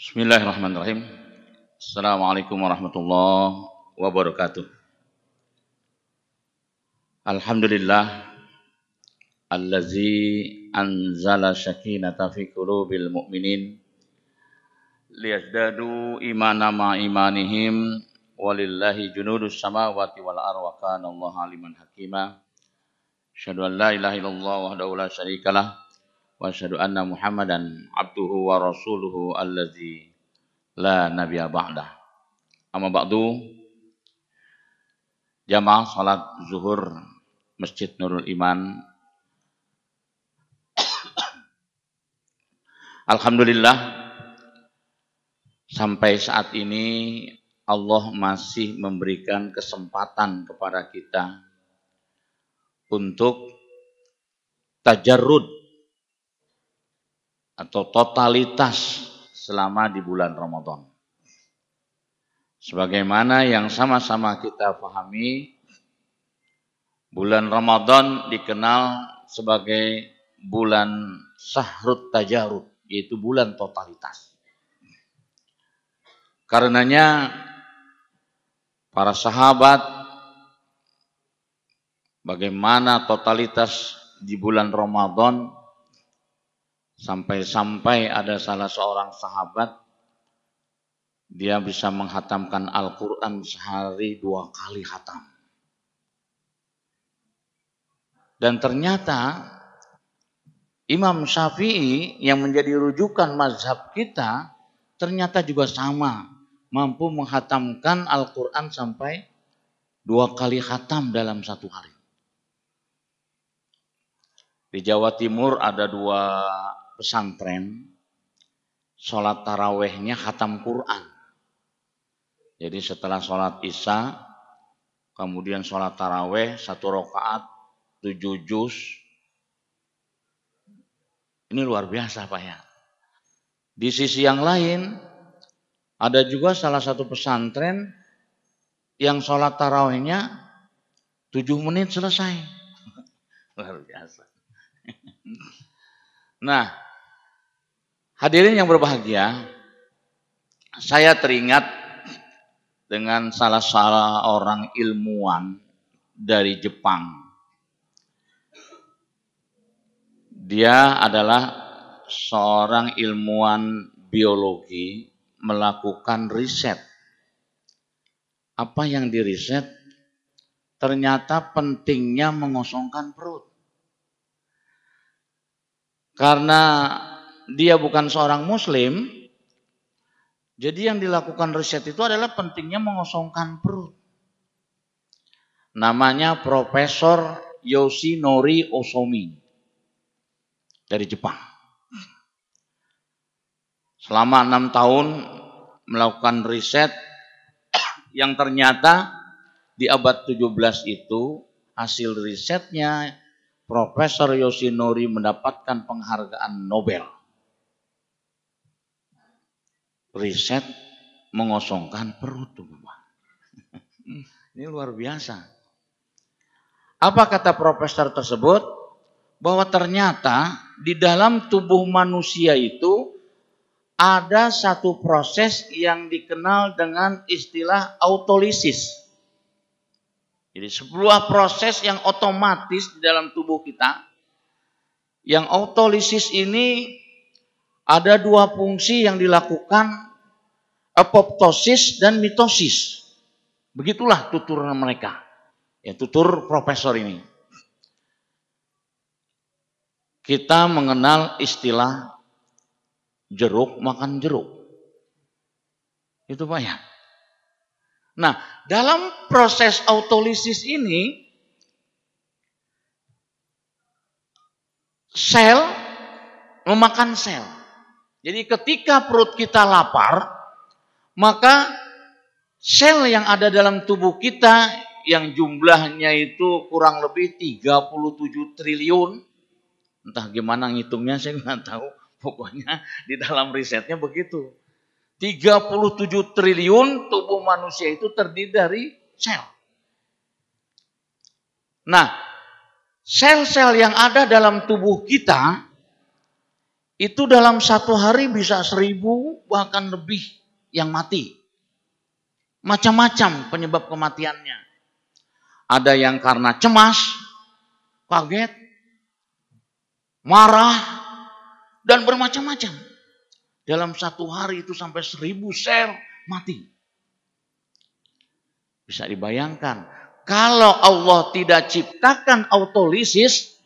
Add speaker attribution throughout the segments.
Speaker 1: Bismillahirrahmanirrahim. Assalamualaikum warahmatullahi wabarakatuh. Alhamdulillah allazi anzala syakinata fi qulubil mu'minin liyazdadu imana ma imanihim walillahi junudus samawati wal ardi wa kana Allahu aliman hakima. Asyhadu an la ilaha illallah wahdahu la syarikalah wa asyhadu anna Muhammadan abduhu wa rasuluhu allazi la nabiyya ba'dah. Amma ba'du. Jamaah salat zuhur Masjid Nurul Iman. Alhamdulillah sampai saat ini Allah masih memberikan kesempatan kepada kita untuk tajarrud atau totalitas selama di bulan Ramadan. Sebagaimana yang sama-sama kita pahami, bulan Ramadan dikenal sebagai bulan Syahrut Tajarrud, yaitu bulan totalitas. Karenanya para sahabat bagaimana totalitas di bulan Ramadan, sampai-sampai ada salah seorang sahabat, dia bisa menghatamkan Al-Quran sehari 2 kali khatam. Dan ternyata Imam Syafi'i yang menjadi rujukan mazhab kita, ternyata juga sama, mampu menghatamkan Al-Quran sampai 2 kali khatam dalam 1 hari. Di Jawa Timur ada 2 pesantren, sholat tarawehnya khatam Quran. Jadi setelah sholat isya, kemudian sholat taraweh 1 rakaat 7 juz. Ini luar biasa Pak ya. Di sisi yang lain, ada juga salah satu pesantren yang sholat tarawehnya 7 menit selesai. Luar biasa. Nah, hadirin yang berbahagia, saya teringat dengan salah seorang ilmuwan dari Jepang. Dia adalah seorang ilmuwan biologi melakukan riset. Apa yang diriset? Ternyata pentingnya mengosongkan perut. Karena dia bukan seorang muslim, jadi yang dilakukan riset itu adalah pentingnya mengosongkan perut. Namanya Profesor Yoshinori Ozomi dari Jepang. Selama 6 tahun melakukan riset yang ternyata di abad 17 itu hasil risetnya Profesor Yoshinori mendapatkan penghargaan Nobel. Riset mengosongkan perut. Ini luar biasa. Apa kata profesor tersebut? Bahwa ternyata di dalam tubuh manusia itu ada satu proses yang dikenal dengan istilah autolisis. Jadi sebuah proses yang otomatis di dalam tubuh kita. Yang autolisis ini ada 2 fungsi yang dilakukan, apoptosis dan mitosis. Begitulah tuturan mereka. Ya, tutur profesor ini. Kita mengenal istilah jeruk makan jeruk. Itu Pak ya. Nah, dalam proses autolisis ini, sel memakan sel. Jadi ketika perut kita lapar, maka sel yang ada dalam tubuh kita yang jumlahnya itu kurang lebih 37 triliun, entah gimana ngitungnya saya nggak tahu, pokoknya di dalam risetnya begitu. 37 triliun tubuh manusia itu terdiri dari sel. Nah, sel-sel yang ada dalam tubuh kita itu dalam satu hari bisa 1.000 bahkan lebih yang mati. Macam-macam penyebab kematiannya. Ada yang karena cemas, kaget, marah, dan bermacam-macam. Dalam satu hari itu sampai 1.000 sel mati. Bisa dibayangkan, kalau Allah tidak ciptakan autolisis,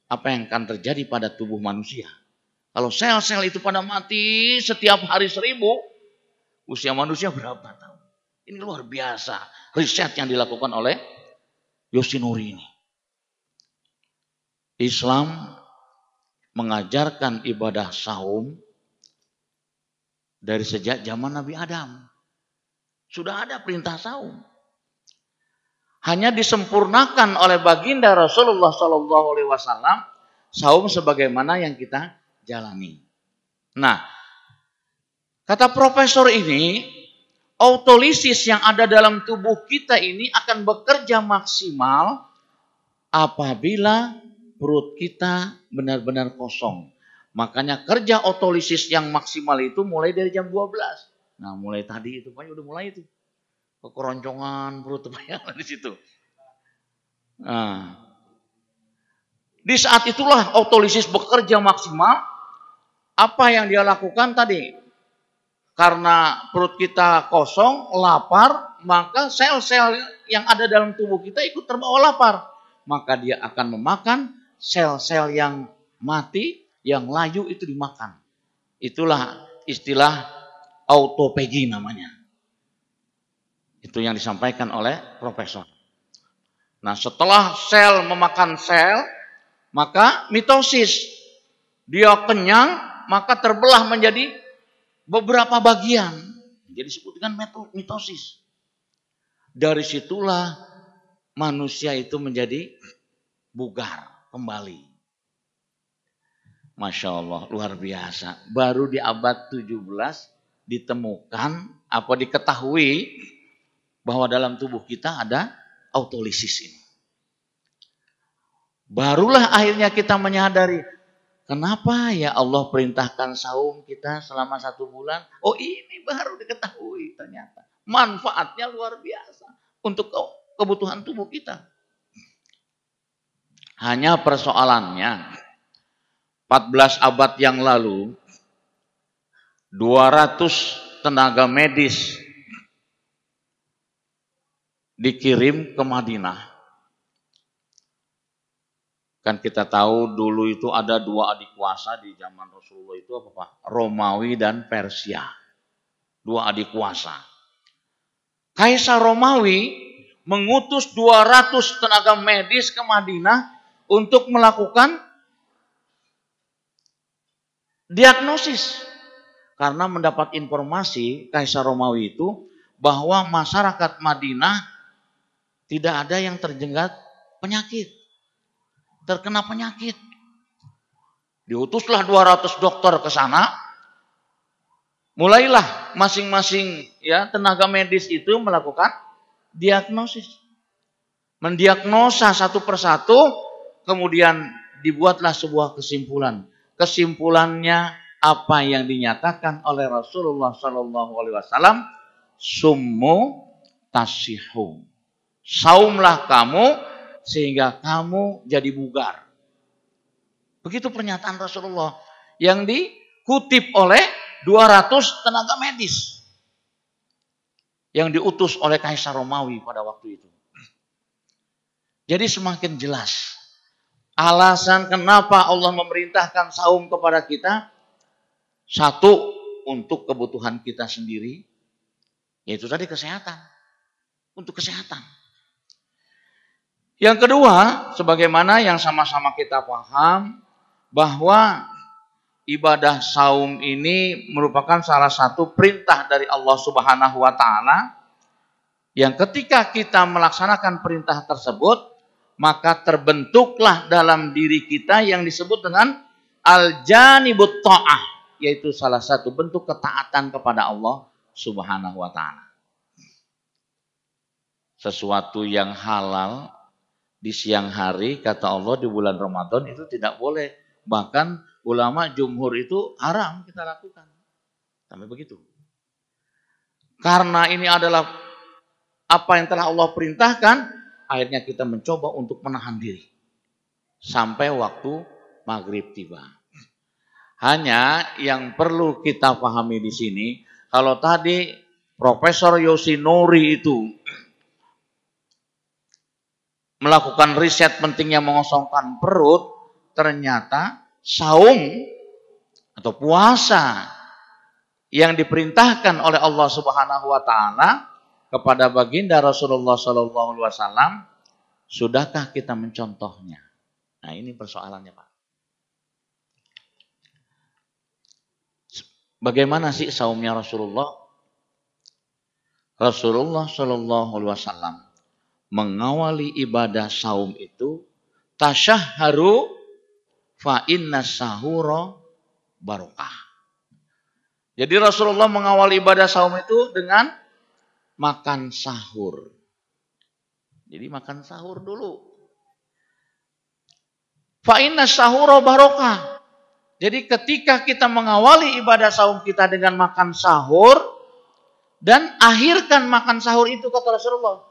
Speaker 1: apa yang akan terjadi pada tubuh manusia? Kalau sel-sel itu pada mati setiap hari 1.000, usia manusia berapa tahun? Ini luar biasa riset yang dilakukan oleh Yoshinori ini. Islam mengajarkan ibadah saum dari sejak zaman Nabi Adam. Sudah ada perintah saum. Hanya disempurnakan oleh baginda Rasulullah SAW saum sebagaimana yang kita jalani. Nah, kata profesor ini, autolisis yang ada dalam tubuh kita ini akan bekerja maksimal apabila perut kita benar-benar kosong. Makanya kerja autolisis yang maksimal itu mulai dari jam 12. Nah, mulai tadi itu Pak udah mulai itu. Kekeroncongan perut Pak di situ. Nah, di saat itulah autolisis bekerja maksimal. Apa yang dia lakukan tadi? Karena perut kita kosong, lapar, maka sel-sel yang ada dalam tubuh kita ikut terbawa lapar. Maka dia akan memakan sel-sel yang mati, yang layu itu dimakan. Itulah istilah autophagy namanya. Itu yang disampaikan oleh profesor. Nah, setelah sel memakan sel, maka mitosis. Dia kenyang, maka terbelah menjadi beberapa bagian. Jadi disebut dengan mitosis. Dari situlah manusia itu menjadi bugar kembali. Masya Allah, luar biasa. Baru di abad 17 ditemukan, diketahui bahwa dalam tubuh kita ada autolisis ini. Barulah akhirnya kita menyadari, kenapa ya Allah perintahkan saum kita selama 1 bulan? Oh, ini baru diketahui ternyata. Manfaatnya luar biasa untuk kebutuhan tubuh kita. Hanya persoalannya, 14 abad yang lalu, 200 tenaga medis dikirim ke Madinah. Kan kita tahu dulu itu ada 2 adik kuasa di zaman Rasulullah itu apa Pak? Romawi dan Persia. 2 adik kuasa. Kaisar Romawi mengutus 200 tenaga medis ke Madinah untuk melakukan diagnosis. Karena mendapat informasi Kaisar Romawi itu bahwa masyarakat Madinah tidak ada yang terjerat penyakit. Terkena penyakit. Diutuslah 200 dokter ke sana. Mulailah masing-masing tenaga medis itu melakukan diagnosis. Mendiagnosa satu persatu, kemudian dibuatlah sebuah kesimpulan. Kesimpulannya apa yang dinyatakan oleh Rasulullah SAW, summu tasihu. Saumlah kamu sehingga kamu jadi bugar. Begitu pernyataan Rasulullah yang dikutip oleh 200 tenaga medis yang diutus oleh Kaisar Romawi pada waktu itu. Jadi semakin jelas alasan kenapa Allah memerintahkan saum kepada kita. Satu, untuk kebutuhan kita sendiri, yaitu tadi kesehatan. Untuk kesehatan. Yang kedua, sebagaimana yang sama-sama kita paham, bahwa ibadah saum ini merupakan salah satu perintah dari Allah Subhanahu wa Ta'ala, yang ketika kita melaksanakan perintah tersebut, maka terbentuklah dalam diri kita yang disebut dengan al-janibut ta'ah, yaitu salah satu bentuk ketaatan kepada Allah Subhanahu wa Ta'ala. Sesuatu yang halal di siang hari, kata Allah, di bulan Ramadan itu tidak boleh. Bahkan ulama jumhur itu haram kita lakukan. Sampai begitu. Karena ini adalah apa yang telah Allah perintahkan, akhirnya kita mencoba untuk menahan diri. Sampai waktu maghrib tiba. Hanya yang perlu kita pahami di sini, kalau tadi Profesor Yoshinori itu melakukan riset pentingnya mengosongkan perut, ternyata saum atau puasa yang diperintahkan oleh Allah Subhanahu wa taala kepada baginda Rasulullah sallallahu alaihi wasallam, sudahkah kita mencontohnya? Nah, ini persoalannya, Pak. Bagaimana sih saumnya Rasulullah? Rasulullah sallallahu alaihi wasallam mengawali ibadah saum itu tasyahharu fa inna sahura barokah. Jadi Rasulullah mengawali ibadah saum itu dengan makan sahur. Jadi makan sahur dulu. Fa inna sahura barokah. Jadi ketika kita mengawali ibadah saum kita dengan makan sahur dan akhirkan makan sahur itu, kata Rasulullah,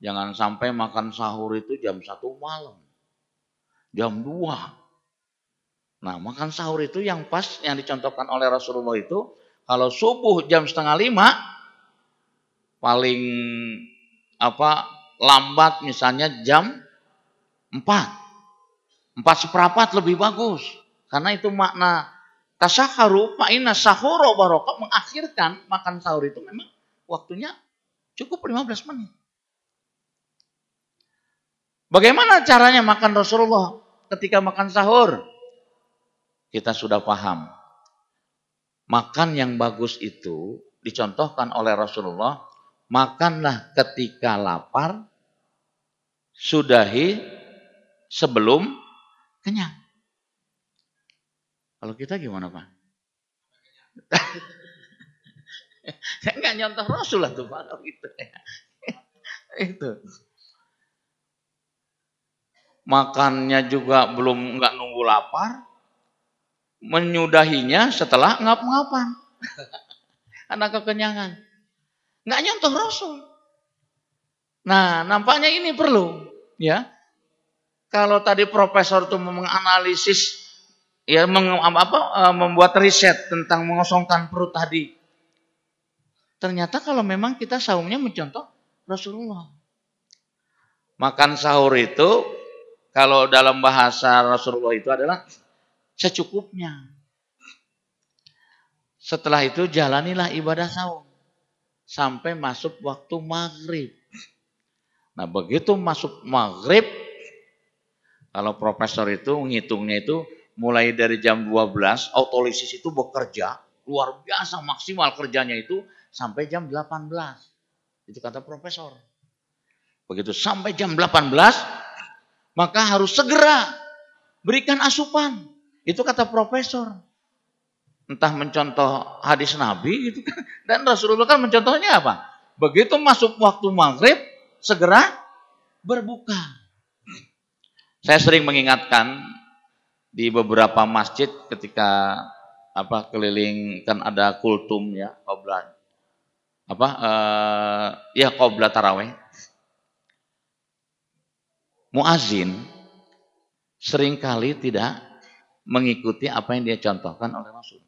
Speaker 1: jangan sampai makan sahur itu jam 1 malam, jam 2. Nah, makan sahur itu yang pas, yang dicontohkan oleh Rasulullah itu, kalau subuh jam 4:30, paling lambat misalnya jam 4. 4:15 lebih bagus. Karena itu makna tasyaharu fa inna sahura barokah, mengakhirkan makan sahur itu memang waktunya cukup 15 menit. Bagaimana caranya makan Rasulullah ketika makan sahur? Kita sudah paham. Makan yang bagus itu dicontohkan oleh Rasulullah, makanlah ketika lapar, sudahi sebelum kenyang. Kalau kita gimana, Pak? Saya nggak nyontoh Rasul lah tuh, Pak. Gitu. Itu. Makannya juga nggak nunggu lapar, menyudahinya setelah ngap-ngapan. Karena kekenyangan. Nggak nyontoh Rasul. Nah, nampaknya ini perlu, ya. Kalau tadi profesor itu menganalisis, ya, membuat riset tentang mengosongkan perut tadi. Ternyata kalau memang kita saumnya mencontoh Rasulullah. Makan sahur itu, kalau dalam bahasa Rasulullah itu adalah secukupnya. Setelah itu jalanilah ibadah saum sampai masuk waktu maghrib. Nah, begitu masuk maghrib, kalau profesor itu menghitungnya itu mulai dari jam 12, autolisis itu bekerja luar biasa, maksimal kerjanya itu sampai jam 18. Itu kata profesor. Begitu sampai jam 18, maka harus segera berikan asupan. Itu kata profesor. Entah mencontoh hadis Nabi gitu kan. Dan Rasulullah kan mencontohnya apa? Begitu masuk waktu maghrib, segera berbuka. Saya sering mengingatkan di beberapa masjid ketika keliling, kan ada kultum ya, qoblah qoblah tarawih. Muazin seringkali tidak mengikuti apa yang dia contohkan oleh Rasul.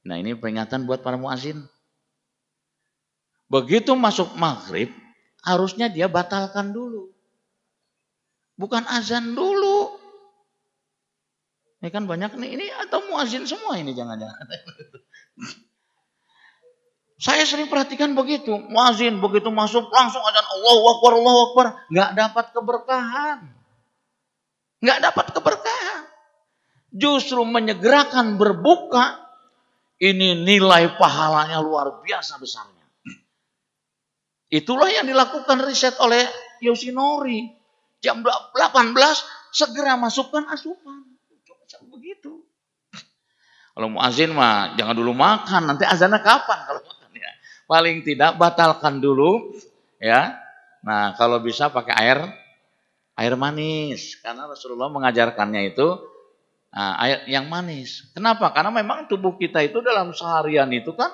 Speaker 1: Nah, ini peringatan buat para muazin. Begitu masuk maghrib, harusnya dia batalkan dulu. Bukan azan dulu. Ini kan banyak nih, ini atau muazin semua ini jangan-jangan. Saya sering perhatikan begitu. Muazin begitu masuk langsung azan Allahu Akbar, Allahu Akbar. Nggak dapat keberkahan. Nggak dapat keberkahan. Justru menyegerakan berbuka, ini nilai pahalanya luar biasa besarnya. Itulah yang dilakukan riset oleh Yoshinori. Jam 18 segera masukkan asupan. Begitu. Kalau muazin mah jangan dulu makan, nanti azannya kapan kalau makan ya. Paling tidak batalkan dulu ya. Nah, kalau bisa pakai air manis, karena Rasulullah mengajarkannya itu Nah, ayat yang manis. Kenapa? Karena memang tubuh kita itu dalam seharian itu kan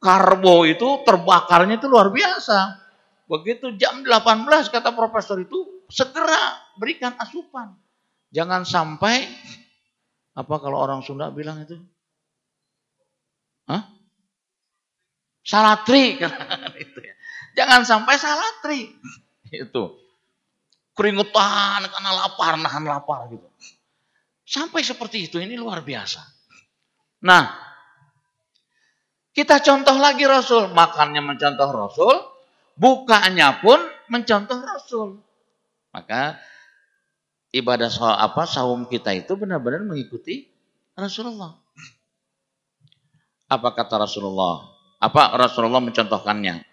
Speaker 1: karbo itu terbakarnya itu luar biasa. Begitu jam 18 kata profesor itu segera berikan asupan. Jangan sampai apa kalau orang Sunda bilang itu? Hah? Salatri itu ya. Jangan sampai salatri. Itu. Keringetan karena lapar, nahan lapar gitu. Sampai seperti itu, ini luar biasa. Nah, kita contoh lagi Rasul. Makannya mencontoh Rasul, bukanya pun mencontoh Rasul. Maka ibadah saum kita itu benar-benar mengikuti Rasulullah. Apa kata Rasulullah? Apa Rasulullah mencontohkannya?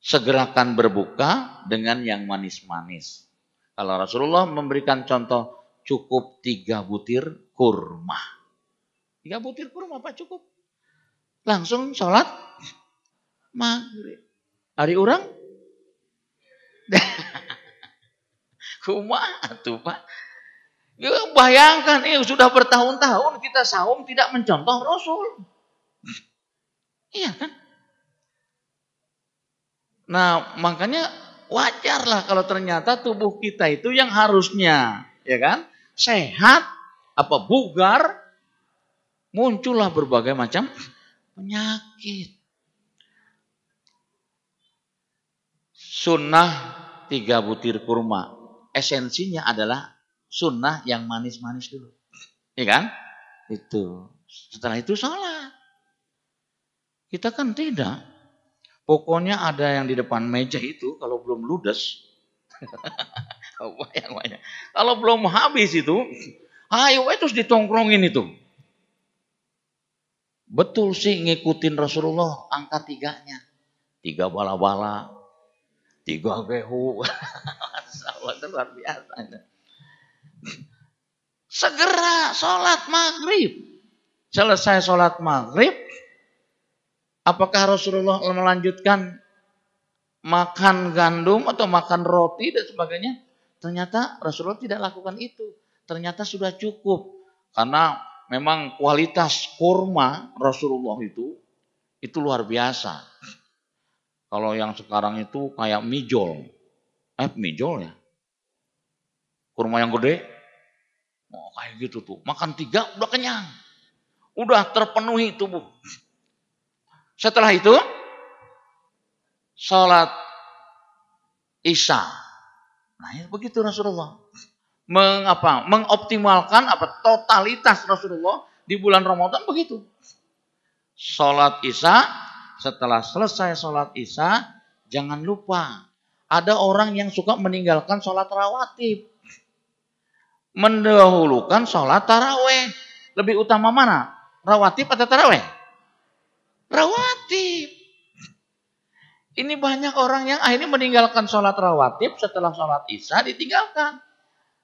Speaker 1: Segerakan berbuka dengan yang manis-manis. Kalau Rasulullah memberikan contoh cukup 3 butir kurma. 3 butir kurma apa cukup? Langsung sholat maghrib. Hari orang? Kumaha tuh Pak? Ya, bayangkan, sudah bertahun-tahun kita saum tidak mencontoh Rasul. Iya kan? Nah, makanya wajarlah kalau ternyata tubuh kita itu yang harusnya, ya kan, sehat, bugar, muncullah berbagai macam penyakit. Sunnah 3 butir kurma. Esensinya adalah sunnah yang manis-manis dulu. Ya kan? Itu. Setelah itu sholat. Kita kan tidak. Pokoknya ada yang di depan meja itu kalau belum ludes. Kalau belum habis itu, ayo terus ditongkrongin itu. Betul sih ngikutin Rasulullah angka 3-nya. 3 bala-bala, 3 gehu. Itu luar biasa. Segera sholat maghrib. Selesai sholat maghrib, apakah Rasulullah melanjutkan makan gandum atau makan roti dan sebagainya? Ternyata Rasulullah tidak lakukan itu. Ternyata sudah cukup. Karena memang kualitas kurma Rasulullah itu luar biasa. Kalau yang sekarang itu kayak mijol. Mijol ya. Kurma yang gede. Oh, kayak gitu tuh. Makan 3 udah kenyang. Udah terpenuhi tubuh. Setelah itu sholat Isya. Nah, ya begitu Rasulullah. Mengoptimalkan totalitas Rasulullah di bulan Ramadan begitu. Sholat Isya, setelah selesai sholat Isya, jangan lupa ada orang yang suka meninggalkan sholat rawatib. Mendahulukan sholat taraweh. Lebih utama mana? Rawatib atau taraweh? Rawatib. Ini banyak orang yang akhirnya meninggalkan sholat rawatib setelah sholat Isya ditinggalkan.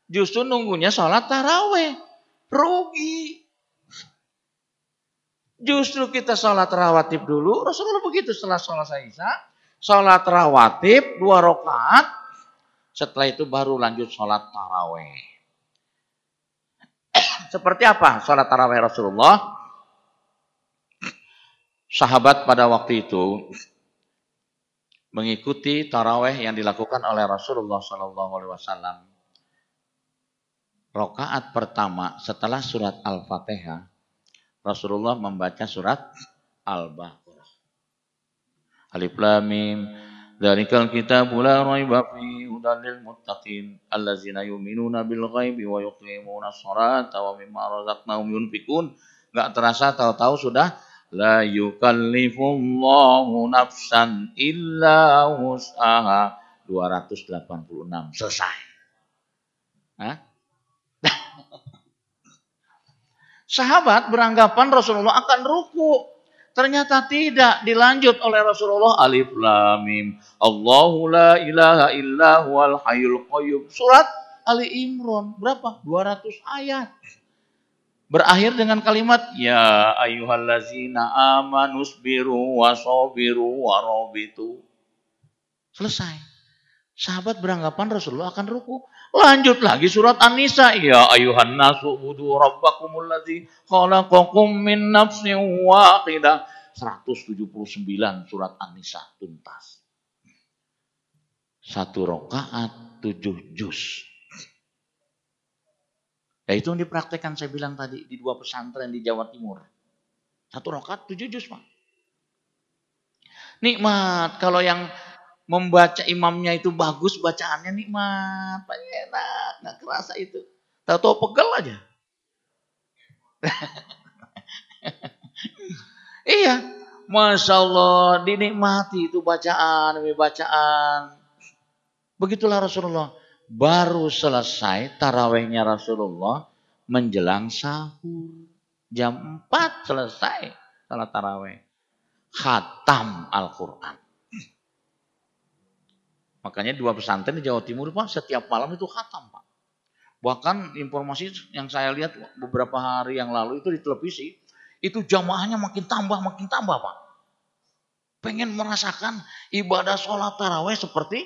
Speaker 1: Justru nunggunya sholat taraweh. Rugi. Justru kita sholat rawatib dulu. Rasulullah begitu setelah sholat Isya. Sholat rawatib 2 rakaat. Setelah itu baru lanjut sholat taraweh. Seperti apa sholat taraweh Rasulullah? Sahabat pada waktu itu mengikuti taraweh yang dilakukan oleh Rasulullah SAW. Rakaat pertama setelah surat Al-Fatihah, Rasulullah membaca surat Al-Baqarah. Alif Lam Mim, dzalikal kitabu la raiba fihi hudal lil muttaqin allazina yu'minuna bil ghaibi wa yuqimuna sholata wa mimma razaqnahum yunfikun. Enggak terasa tahu-tahu sudah la yukallifullahu nafsan illa wus'aha 286 selesai. Hah? Sahabat beranggapan Rasulullah akan ruku. Ternyata tidak, dilanjut oleh Rasulullah. Alif Lam Mim, Allahu la ilaha illa huwal hayyul qayyum. Surat Ali Imran berapa? 200 ayat. Berakhir dengan kalimat ya ayyuhallazina amanusbiru wasabiru warabitu. Selesai. Sahabat beranggapan Rasulullah akan ruku. Lanjut lagi surat An-Nisa. Ya ayuhan nasu budu rabbakumul ladzi khalaqakum min nafsin wahidah. 179 surat An-Nisa tuntas. 1 rakaat 7 juz. Ya itu yang dipraktekkan saya bilang tadi di 2 pesantren di Jawa Timur. 1 rakaat 7 juz, Pak. Nikmat kalau yang membaca imamnya itu bagus, bacaannya nikmat, enak, nggak kerasa itu. Tahu-tahu pegel aja. Iya, Masya Allah, dinikmati itu bacaan demi bacaan. Begitulah Rasulullah. Baru selesai tarawehnya Rasulullah menjelang sahur. Jam 4 selesai salat taraweh. Khatam Al-Quran. Makanya 2 pesantren di Jawa Timur, Pak, setiap malam itu khatam, Pak. Bahkan informasi yang saya lihat beberapa hari yang lalu itu di televisi, itu jamaahnya makin tambah, Pak. Pengen merasakan ibadah sholat taraweh seperti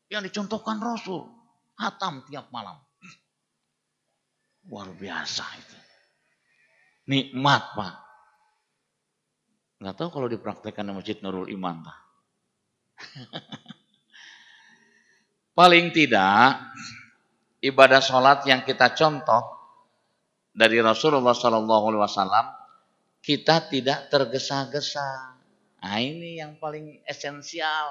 Speaker 1: yang dicontohkan Rasul. Khatam tiap malam. Luar biasa itu. Nikmat, Pak. Nggak tahu kalau dipraktekkan di Masjid Nurul Iman, Pak. Paling tidak, ibadah sholat yang kita contoh dari Rasulullah SAW, kita tidak tergesa-gesa. Nah ini yang paling esensial.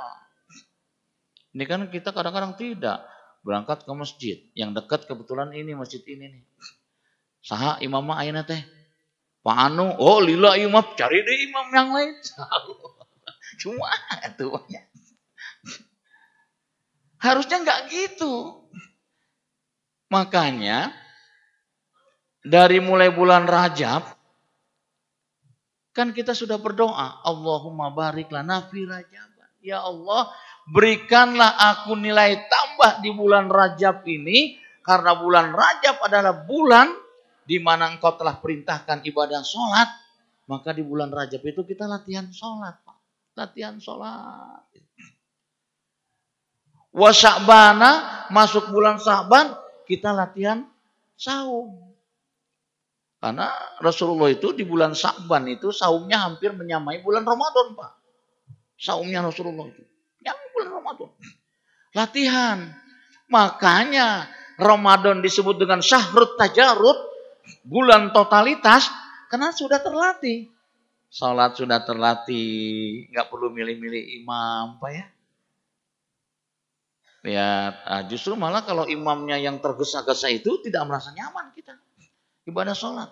Speaker 1: Ini kan kita kadang-kadang tidak berangkat ke masjid. Yang dekat kebetulan ini masjid ini nih. Saha imamah ayeuna teh. Pak Anu, oh lila imam, cari deh imam yang lain. Cuma itu banyak. Harusnya nggak gitu. Makanya dari mulai bulan Rajab kan kita sudah berdoa, Allahumma barik lana fi Rajab. Ya Allah, berikanlah aku nilai tambah di bulan Rajab ini karena bulan Rajab adalah bulan di mana Engkau telah perintahkan ibadah sholat. Maka di bulan Rajab itu kita latihan sholat, Pak. Latihan sholat. Wa Sya'bana, masuk bulan Sya'ban, kita latihan saum. Karena Rasulullah itu di bulan Sya'ban itu saumnya hampir menyamai bulan Ramadan, Pak. Saumnya Rasulullah itu. Yang bulan Ramadan. Latihan. Makanya Ramadan disebut dengan syahrut tajarud, bulan totalitas, karena sudah terlatih. Salat sudah terlatih, nggak perlu milih-milih imam, Pak ya. Lihat, justru malah kalau imamnya yang tergesa-gesa itu tidak merasa nyaman kita ibadah sholat.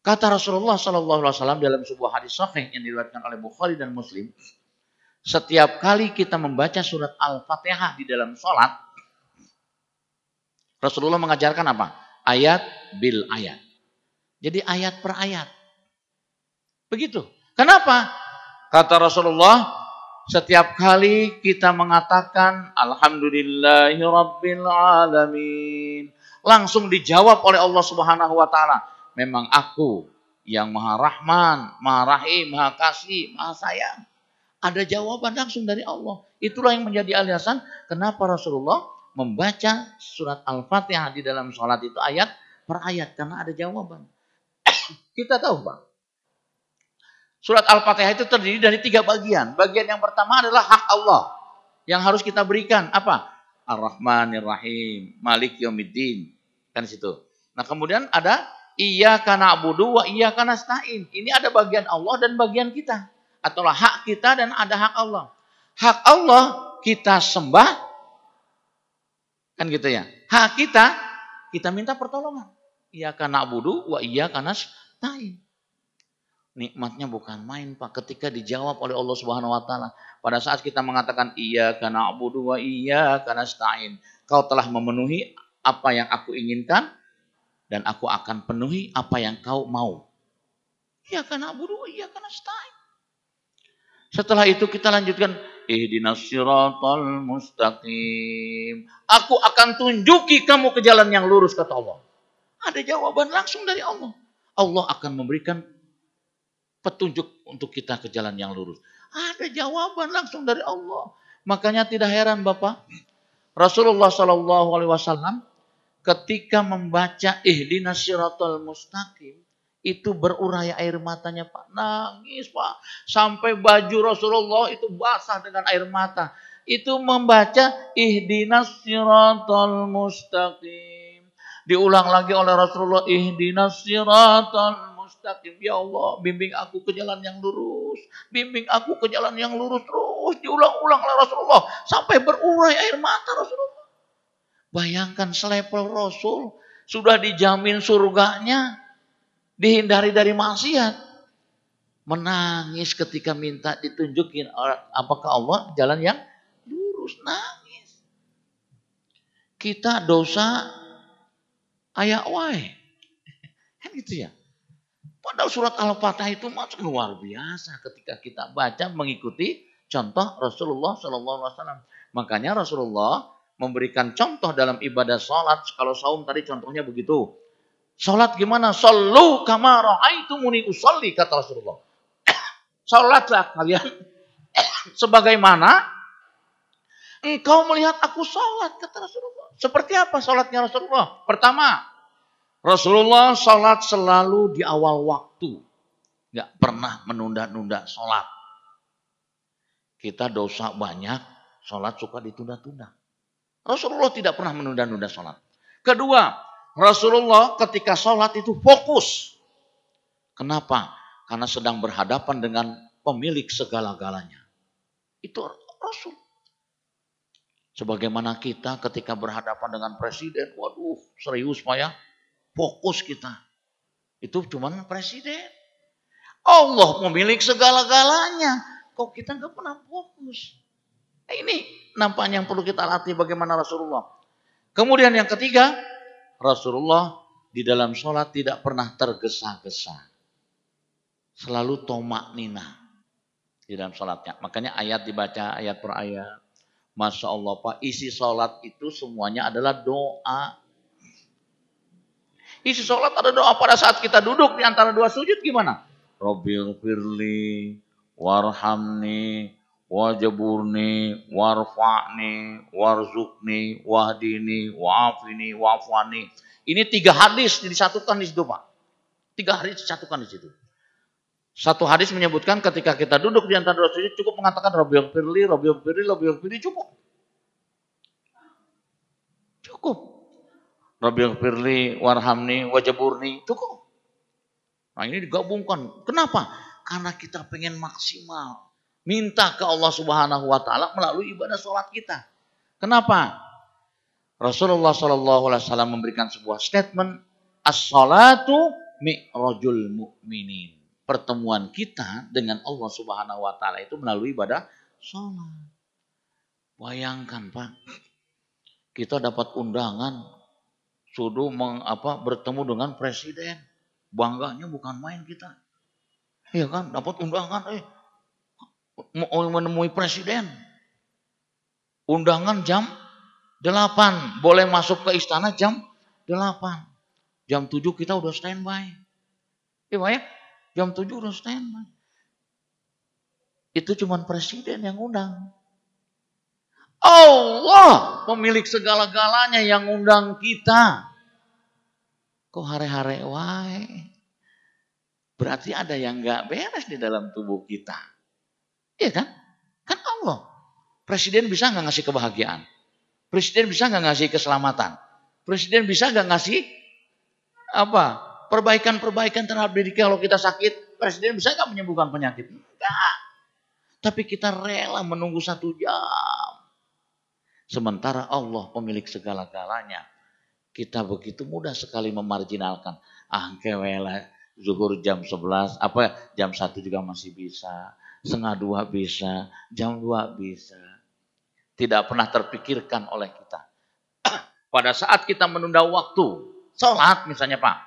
Speaker 1: Kata Rasulullah SAW dalam sebuah hadis sahih yang diriwayatkan oleh Bukhari dan Muslim, setiap kali kita membaca surat Al-Fatihah di dalam sholat, Rasulullah mengajarkan apa? Ayat bil ayat. Jadi ayat per ayat. Begitu. Kenapa? Kata Rasulullah, setiap kali kita mengatakan Alhamdulillahi Rabbil Alamin, langsung dijawab oleh Allah Subhanahu wa Ta'ala. Memang aku yang Maha Rahman, Maha Rahim, Maha Kasih, Maha Sayang. Ada jawaban langsung dari Allah. Itulah yang menjadi alasan kenapa Rasulullah membaca surat Al-Fatihah di dalam sholat itu ayat per ayat. Karena ada jawaban. Kita tahu, Pak. Surat Al-Fatihah itu terdiri dari 3 bagian. Bagian yang pertama adalah hak Allah yang harus kita berikan. Apa? Ar-Rahmanir Rahim, Malik Yaumiddin. Kan situ. Nah, kemudian ada Iyyaka na'budu wa iyyaka nasta'in. Ini ada bagian Allah dan bagian kita. Ataulah hak kita dan ada hak Allah. Hak Allah kita sembah. Kan gitu ya. Hak kita minta pertolongan. Iyyaka na'budu wa iyyaka nasta'in. Nikmatnya bukan main, Pak, ketika dijawab oleh Allah Subhanahu wa Ta'ala. Pada saat kita mengatakan iyyaka na'budu wa iyyaka nasta'in, Kau telah memenuhi apa yang aku inginkan dan aku akan penuhi apa yang Kau mau. Iyyaka na'budu wa iyyaka nasta'in. Setelah itu kita lanjutkan ihdinas siratal mustaqim. Aku akan tunjuki kamu ke jalan yang lurus, kata Allah. Ada jawaban langsung dari Allah. Allah akan memberikan petunjuk untuk kita ke jalan yang lurus. Ada jawaban langsung dari Allah. Makanya tidak heran Bapak, Rasulullah Shallallahu Alaihi Wasallam ketika membaca ihdinas siratal mustaqim itu berurai air matanya Pak, nangis Pak, sampai baju Rasulullah itu basah dengan air mata. Itu membaca ihdinas siratal mustaqim. Diulang lagi oleh Rasulullah, ihdinas siratal mustaqim. Ya Allah, bimbing aku ke jalan yang lurus. Bimbing aku ke jalan yang lurus terus. Diulang-ulang oleh Rasulullah sampai berurai air mata Rasulullah. Bayangkan selevel Rasul sudah dijamin surganya, dihindari dari maksiat. Menangis ketika minta ditunjukin apakah Allah jalan yang lurus, nangis. Kita dosa ayak wae. Kan gitu ya. Padahal surat Al-Fatihah itu macam luar biasa ketika kita baca mengikuti contoh Rasulullah SAW. Makanya Rasulullah memberikan contoh dalam ibadah sholat. Kalau saum tadi contohnya begitu. Sholat gimana? Sallu kama ra'aitumuni usolli, kata Rasulullah. Sholatlah kalian sebagaimana engkau melihat aku sholat, kata Rasulullah. Seperti apa sholatnya Rasulullah? Pertama, Rasulullah sholat selalu di awal waktu. Gak pernah menunda-nunda sholat. Kita dosa banyak, sholat suka ditunda-tunda. Rasulullah tidak pernah menunda-nunda sholat. Kedua, Rasulullah ketika sholat itu fokus. Kenapa? Karena sedang berhadapan dengan pemilik segala-galanya. Itu Rasul. Sebagaimana kita ketika berhadapan dengan presiden, waduh serius Pak ya, fokus kita. Itu cuman presiden. Allah pemilik segala-galanya. Kok kita nggak pernah fokus? Ini nampaknya yang perlu kita latih bagaimana Rasulullah. Kemudian yang ketiga, Rasulullah di dalam sholat tidak pernah tergesa-gesa. Selalu tomak nina di dalam sholatnya. Makanya ayat dibaca ayat per ayat. Masya Allah Pak, isi sholat itu semuanya adalah doa. Isi sholat ada doa. Pada saat kita duduk di antara dua sujud gimana? Rabbil firli warhamni wajaburni warfa'ni warzukni wahdini wa'afini wa'afwani. Ini 3 hadis disatukan di situ Pak. 3 hadis disatukan di situ. Satu hadis menyebutkan ketika kita duduk di antara dua sujud cukup mengatakan Rabbil firli, Rabbil firli, Rabbil firli, cukup. Cukup. Rabbil firli warhamni wajaburni, cukup. Nah ini digabungkan. Kenapa? Karena kita pengen maksimal. Minta ke Allah Subhanahu wa Ta'ala melalui ibadah sholat kita. Kenapa? Rasulullah SAW memberikan sebuah statement. As-salatu mi'rajul mu'minin. Pertemuan kita dengan Allah Subhanahu wa Ta'ala itu melalui ibadah sholat. Bayangkan Pak. Kita dapat undangan. Sudah bertemu dengan presiden. Bangganya bukan main kita. Iya kan? Dapat undangan. Mau menemui presiden. Undangan jam 8. Boleh masuk ke istana jam 8. Jam 7 kita udah standby. Iya Pak ya? Jam 7 udah standby. Itu cuman presiden yang undang. Allah pemilik segala-galanya yang undang kita. Kok hare-hare wae? Berarti ada yang gak beres di dalam tubuh kita. Iya kan? Kan Allah. Presiden bisa gak ngasih kebahagiaan? Presiden bisa gak ngasih keselamatan? Presiden bisa gak ngasih perbaikan-perbaikan terhadap diri kalau kita sakit? Presiden bisa gak menyembuhkan penyakit? Enggak. Tapi kita rela menunggu 1 jam. Sementara Allah pemilik segala-galanya. Kita begitu mudah sekali memarginalkan. Kewela zuhur jam 11, jam 1 juga masih bisa. 1:30 bisa, jam 2 bisa. Tidak pernah terpikirkan oleh kita. Pada saat kita menunda waktu, sholat misalnya Pak.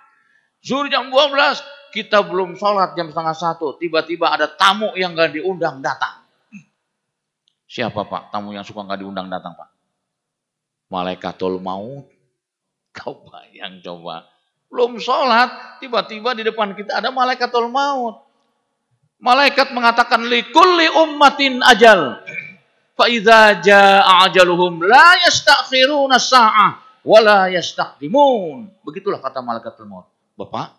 Speaker 1: Zuhur jam 12, kita belum sholat jam 12:30. Tiba-tiba ada tamu yang gak diundang datang. Siapa Pak tamu yang suka gak diundang datang Pak? Malaikatul maut. Kau bayang coba. Belum sholat, tiba-tiba di depan kita ada malaikatul maut. Malaikat mengatakan likulli ummatin ajal. Fa idza jaa ajaluhum la yastakhiruna sa'ah wa la yastaqdimun. Begitulah kata malaikatul maut. Bapak,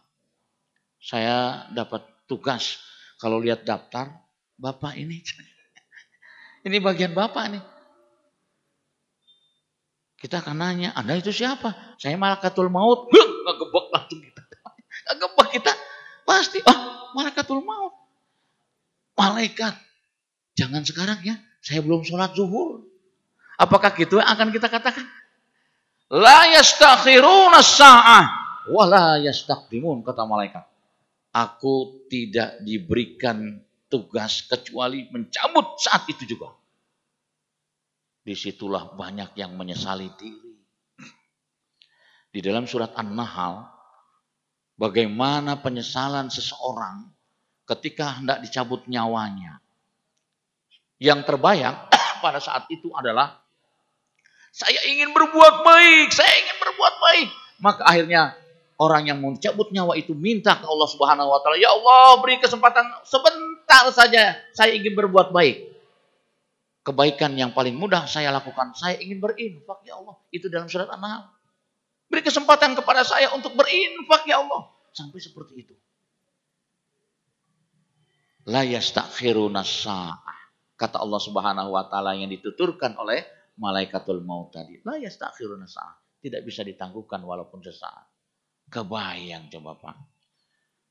Speaker 1: saya dapat tugas. Kalau lihat daftar, Bapak ini bagian Bapak nih. Kita akan nanya, Anda itu siapa? Saya malaikatul maut. Ngegebek langsung kita. Ngegebek kita. Pasti, malaikatul maut. Malaikat. Jangan sekarang ya. Saya belum sholat zuhur. Apakah gitu akan kita katakan? La yastakhiruna sa'ah wa la yastaqdimun, kata malaikat. Aku tidak diberikan tugas kecuali mencabut saat itu juga. Disitulah banyak yang menyesali diri. Di dalam surat An-Nahl, bagaimana penyesalan seseorang ketika hendak dicabut nyawanya. Yang terbayang pada saat itu adalah, saya ingin berbuat baik, saya ingin berbuat baik. Maka akhirnya orang yang mau cabut nyawa itu minta ke Allah Subhanahu wa taala, ya Allah, beri kesempatan sebentar saja, saya ingin berbuat baik. Kebaikan yang paling mudah saya lakukan, saya ingin berinfak ya Allah. Itu dalam surat An-Nahl. Beri kesempatan kepada saya untuk berinfak ya Allah. Sampai seperti itu. La yastakhiruna sa'ah. Kata Allah Subhanahu wa taala yang dituturkan oleh malaikatul maut tadi. La yastakhiruna sa'ah. Tidak bisa ditangguhkan walaupun sesaat. Kebayang coba Pak.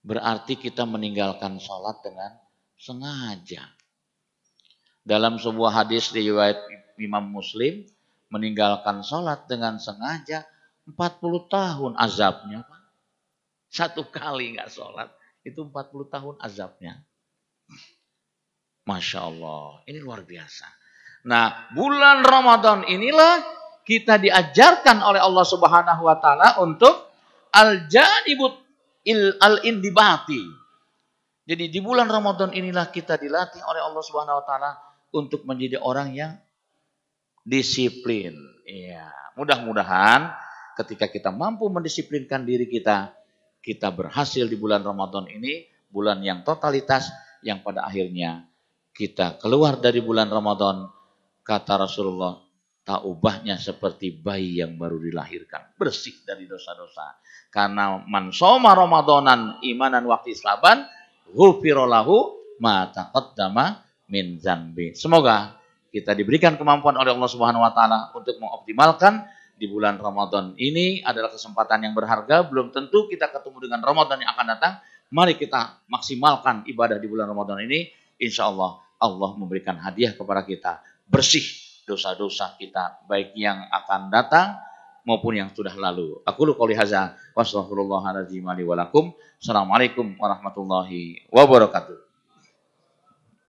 Speaker 1: Berarti kita meninggalkan sholat dengan sengaja. Dalam sebuah hadis riwayat Imam Muslim, meninggalkan sholat dengan sengaja 40 tahun azabnya Pak. Satu kali nggak sholat, itu 40 tahun azabnya. Masya Allah, ini luar biasa. Nah, bulan Ramadan inilah kita diajarkan oleh Allah Subhanahu wa taala untuk al-janibut al-indibati. Jadi di bulan Ramadan inilah kita dilatih oleh Allah Subhanahu wa taala untuk menjadi orang yang disiplin. Iya, mudah-mudahan ketika kita mampu mendisiplinkan diri kita, kita berhasil di bulan Ramadan ini, bulan yang totalitas, yang pada akhirnya kita keluar dari bulan Ramadan, kata Rasulullah, taubahnya seperti bayi yang baru dilahirkan, bersih dari dosa-dosa. Karena man shoma Ramadanan imanan wa ihtisaban, ghufira lahu ma taqaddama min dzambi. Semoga kita diberikan kemampuan oleh Allah Subhanahu wa taala untuk mengoptimalkan di bulan Ramadan ini. Adalah kesempatan yang berharga, belum tentu kita ketemu dengan Ramadan yang akan datang. Mari kita maksimalkan ibadah di bulan Ramadan ini. Insya Allah, Allah memberikan hadiah kepada kita, bersih dosa-dosa kita, baik yang akan datang maupun yang sudah lalu. Aku qouli hadza wa astaghfirullahaladzim li wa lakum. Assalamualaikum warahmatullahi wabarakatuh.